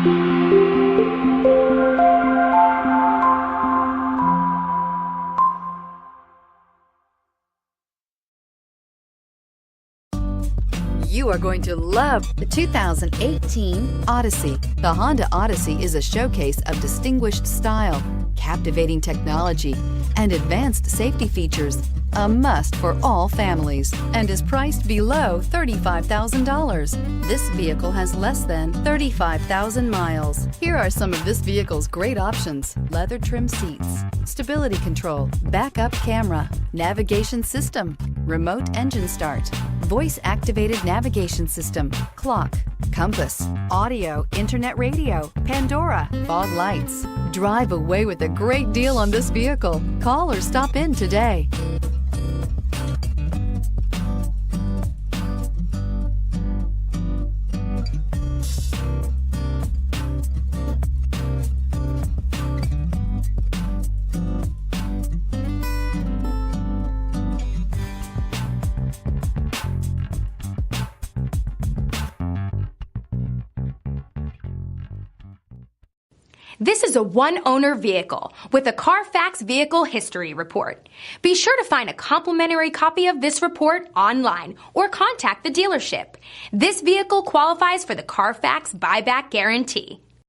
You are going to love the 2018 Odyssey. The Honda Odyssey is a showcase of distinguished style, captivating technology, and advanced safety features. A must for all families and is priced below $35,000. This vehicle has less than 35,000 miles. Here are some of this vehicle's great options: leather trim seats, stability control, backup camera, navigation system, remote engine start, voice activated navigation system, clock, compass, audio, internet radio, Pandora, fog lights. Drive away with a great deal on this vehicle. Call or stop in today. This is a one-owner vehicle with a Carfax Vehicle History Report. Be sure to find a complimentary copy of this report online or contact the dealership. This vehicle qualifies for the Carfax Buyback Guarantee.